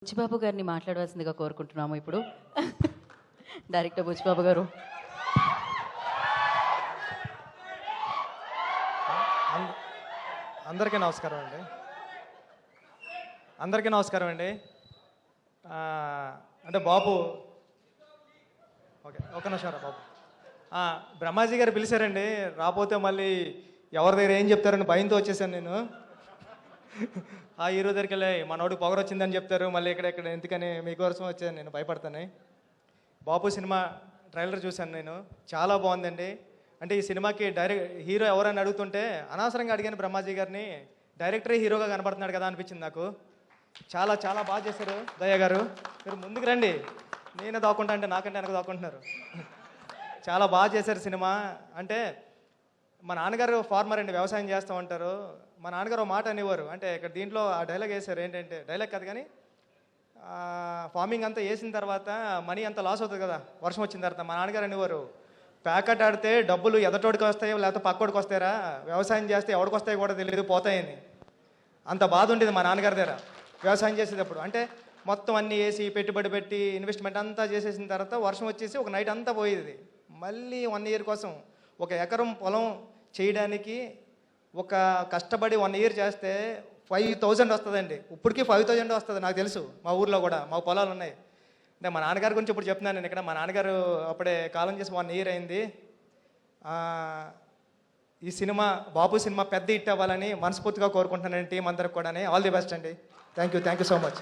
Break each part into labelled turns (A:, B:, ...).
A: బుచ్చిబాబు గారిని మాట్లాడవలసిందిగా కోరుకుంటున్నాము ఇప్పుడు. డైరెక్టర్ బుచ్చిబాబు గారు.
B: అందరికీ నమస్కారం అండి. అందరికీ నమస్కారం అండి. అంటే బాబు ఓకే ఒక నిమిషం రా బాబు. బ్రహ్మాజీ గారు పిలిచారండి, రాపోతే మళ్ళీ ఎవరి దగ్గర ఏం చెప్తారని భయంతో వచ్చేసాను నేను. ఆ హీరో దగ్గరికి వెళ్ళి మనోడికి పొగరు వచ్చిందని చెప్తారు, మళ్ళీ ఇక్కడ ఎందుకని మీకోసం వచ్చాను, నేను భయపడతాను. బాబు సినిమా ట్రైలర్ చూశాను నేను, చాలా బాగుందండి. అంటే ఈ సినిమాకి హీరో ఎవరైనా అడుగుతుంటే అనవసరంగా అడిగాను బ్రహ్మాజీ గారిని, డైరెక్టరే హీరోగా కనబడుతున్నాడు కదా అనిపించింది నాకు. చాలా చాలా బాగా చేశారు దయ్య గారు. మీరు ముందుకు రండి, నేనే దాక్కుంటా అంటే నాకంటే వెనక దాక్కుంటున్నారు. చాలా బాగా చేశారు సినిమా. అంటే మా నాన్నగారు ఫార్మర్ అండి, వ్యవసాయం చేస్తూ ఉంటారు. మా నాన్నగారు మాట అనేవారు, అంటే ఇక్కడ దీంట్లో ఆ డైలాగ్ వేశారు, ఏంటంటే డైలాగ్ కాదు కానీ ఫార్మింగ్ అంతా వేసిన తర్వాత మనీ అంతా లాస్ అవుతుంది కదా వర్షం వచ్చిన తర్వాత. మా నాన్నగారు అనేవారు, ప్యాకెట్ ఆడితే డబ్బులు ఎదటోడికి వస్తాయో లేకపోతే పక్కోడికి వస్తాయరా, వ్యవసాయం చేస్తే ఎవడికి వస్తాయో కూడా తెలియదు, పోతాయని. అంత బాధ ఉండేది మా నాన్నగారి దగ్గర వ్యవసాయం చేసేటప్పుడు. అంటే మొత్తం అన్నీ వేసి పెట్టుబడి పెట్టి ఇన్వెస్ట్మెంట్ అంతా చేసేసిన తర్వాత వర్షం వచ్చేసి ఒక నైట్ అంతా పోయేది. మళ్ళీ 1 year కోసం ఒక ఎకరం పొలం చేయడానికి ఒక కష్టపడి 1 year చేస్తే 5,000 వస్తుందండి. ఇప్పటికీ 5,000 వస్తుంది నాకు తెలుసు, మా ఊర్లో కూడా మా పొలాలు ఉన్నాయి. అంటే మా నాన్నగారి గురించి ఇప్పుడు చెప్తున్నాను నేను ఇక్కడ. మా నాన్నగారు అప్పుడే కాలం చేసి 1 year అయింది. ఈ సినిమా బాబు సినిమా పెద్ద హిట్ అవ్వాలని మనస్ఫూర్తిగా కోరుకుంటున్నాను టీం అందరికి కూడా. ఆల్ ది బెస్ట్ అండి. Thank you so much.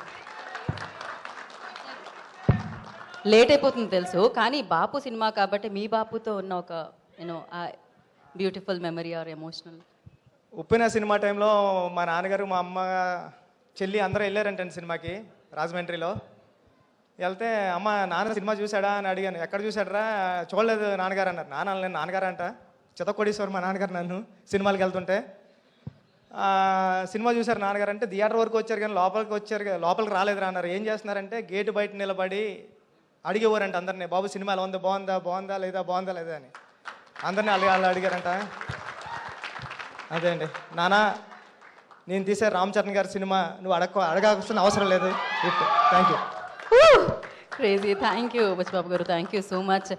A: Late అయిపోతుంది తెలుసు, కానీ బాపు సినిమా కాబట్టి మీ బాపుతో ఉన్న ఒక beautiful memory or emotional.
B: Uppena cinema టైంలో మా నాన్నగారు మా అమ్మ చెల్లి అందరూ వెళ్ళారంటండి సినిమాకి రాజమండ్రిలో. వెళ్తే అమ్మ నాన్న సినిమా చూశాడా అని అడిగాను. ఎక్కడ చూశాడరా, చూడలేదు నాన్నగారు అన్నారు. నేను నాన్నగారు అంట, చితకొడేశ్వరు మా నాన్నగారు నన్ను సినిమాలకు వెళ్తుంటే. సినిమా చూశారు నాన్నగారు అంటే, థియేటర్ వరకు వచ్చారు కానీ లోపలికి రాలేదురా అన్నారు. ఏం చేస్తున్నారంటే గేటు బయట నిలబడి అడిగేవారంట అందరినీ, బాబు సినిమా ఎలా ఉంది, బాగుందా లేదా అని అందరినీ వాళ్ళు అడిగారంట. అదే అండి, నానా నేను తీసే రామ్ చరణ్ గారి సినిమా నువ్వు అడగాల్సిన అవసరం లేదు. Thank you.
A: Crazy. Thank you Buchibabu గారు, థ్యాంక్ యూ సో మచ్.